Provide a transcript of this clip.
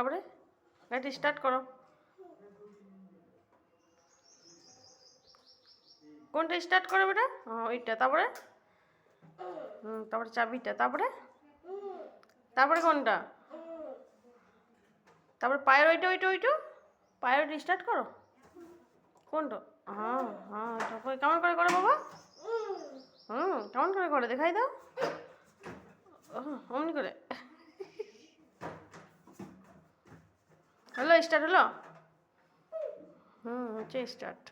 তারপরে গাড়িটা স্টার্ট করো। কোনটা স্টার্ট করো বেটা? ওইটা। তারপরে তারপরে চাবিটা। তারপরে তারপরে কোনটা? তারপরে পায়ের ওইটা ওইটা ওইটা পায়ের ওইটা স্টার্ট করো। কোনটা? হ্যাঁ হ্যাঁ, তারপরে কেমন করে করো বাবা? কেমন করে করে দেখাই দাও। অমনি করে। হলো স্টার্ট হলো। হচ্ছে স্টার্ট।